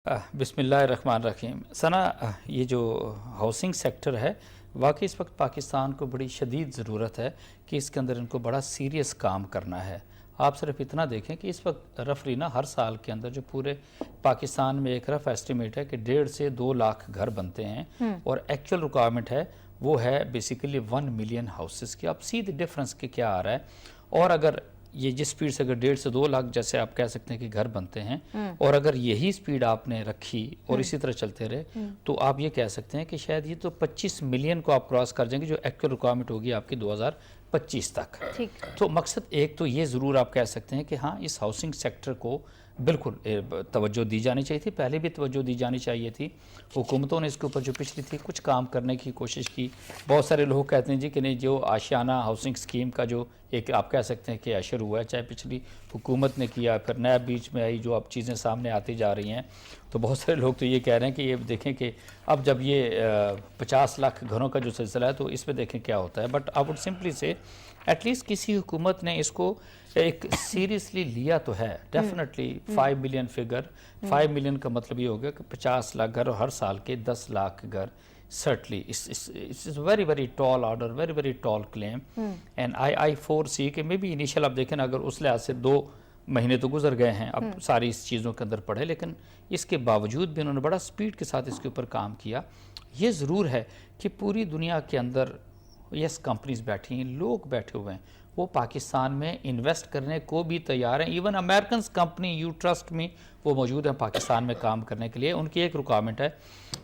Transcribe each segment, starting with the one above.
بسم اللہ الرحمن الرحیم. ثنا، یہ جو ہاؤسنگ سیکٹر ہے واقعی اس وقت پاکستان کو بڑی شدید ضرورت ہے کہ اس کے اندر ان کو بڑا سیریس کام کرنا ہے. آپ صرف اتنا دیکھیں کہ اس وقت رفلی ہر سال کے اندر جو پورے پاکستان میں ایک رف ایسٹیمیٹ ہے کہ 1.5 سے 2 لاکھ گھر بنتے ہیں اور ایکچول ریکوائرمنٹ ہے وہ ہے بیسیکلی 1 ملین ہاؤسز کی. آپ سی دی ڈفرنس کہ کیا آ رہا ہے. اور اگر یہ جس سپیڈ سے اگر 1.5 سے 2 لاکھ جیسے آپ کہہ سکتے ہیں کہ گھر بنتے ہیں اور اگر یہی سپیڈ آپ نے رکھی اور اسی طرح چلتے رہے تو آپ یہ کہہ سکتے ہیں کہ شاید یہ تو 25 ملین کو آپ کراس کر جائیں گے جو ایکچول ریکوائرمنٹ ہوگی آپ کی 2025 تک. تو مقصد ایک تو یہ ضرور آپ کہہ سکتے ہیں کہ ہاں اس ہاؤسنگ سیکٹر کو بالکل توجہ دی جانی چاہیے تھی، پہلے بھی توجہ دی جانی چاہیے تھی. حکومتوں نے اس کے اوپر جو پچھلی تھی کچھ کام کرنے کی کوشش کی. بہت سارے لوگ کہتے ہیں جی کہ نہیں جو آشیانہ ہاؤسنگ اسکیم کا جو ایک آپ کہہ سکتے ہیں کہ اشر ہوا ہے، چاہے پچھلی حکومت نے کیا پھر نیا بیچ میں آئی جو اب چیزیں سامنے آتی جا رہی ہیں. تو بہت سارے لوگ تو یہ کہہ رہے ہیں کہ یہ دیکھیں کہ اب جب یہ 50 لاکھ گھروں کا جو سلسلہ ہے تو اس پہ دیکھیں کیا ہوتا ہے. بٹ آئی وڈ سمپلی سے ایٹ لیسٹ کسی حکومت نے اس کو ایک سیریسلی لیا تو ہے. ڈیفینیٹلی 5 ملین فگر، 5 ملین کا مطلب یہ ہوگا کہ 50 لاکھ گھر اور ہر سال کے 10 لاکھ گھر. Certainly, it's a very, very tall order, very, very tall claim. And I foresee کہ maybe initial آپ دیکھیں اگر اس لحاظ سے 2 مہینے تو گزر گئے ہیں اب ساری اس چیزوں کے اندر پڑھے، لیکن اس کے باوجود بھی انہوں نے بڑا سپیڈ کے ساتھ اس کے اوپر کام کیا. یہ ضرور ہے کہ پوری دنیا کے اندر یس کمپنیز بیٹھی ہیں، لوگ بیٹھے ہوئے ہیں، وہ پاکستان میں انویسٹ کرنے کو بھی تیار ہیں. Even Americans company you trust میں وہ موجود ہیں پاکستان میں کام کرنے کے لیے. ان کی ایک ریکوائرمنٹ ہے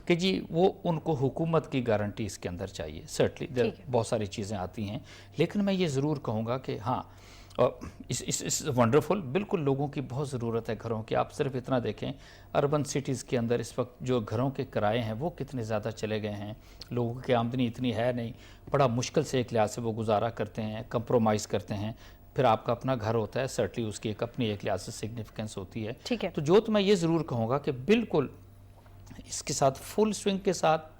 کہ جی وہ ان کو حکومت کی گارنٹی اس کے اندر چاہیے. سرٹنلی بہت ساری چیزیں آتی ہیں، لیکن میں یہ ضرور کہوں گا کہ ہاں اس ونڈرفل، بالکل لوگوں کی بہت ضرورت ہے گھروں کی. آپ صرف اتنا دیکھیں اربن سٹیز کے اندر اس وقت جو گھروں کے کرائے ہیں وہ کتنے زیادہ چلے گئے ہیں. لوگوں کی آمدنی اتنی ہے نہیں، بڑا مشکل سے ایک لحاظ سے وہ گزارا کرتے ہیں، کمپرومائز کرتے ہیں. پھر آپ کا اپنا گھر ہوتا ہے، سرٹنلی اس کی ایک اپنی ایک لحاظ سے سگنیفیکنس ہوتی ہے. تو جو تو میں یہ ضرور کہوں گا کہ بالکل اس کے ساتھ فل سوئنگ کے ساتھ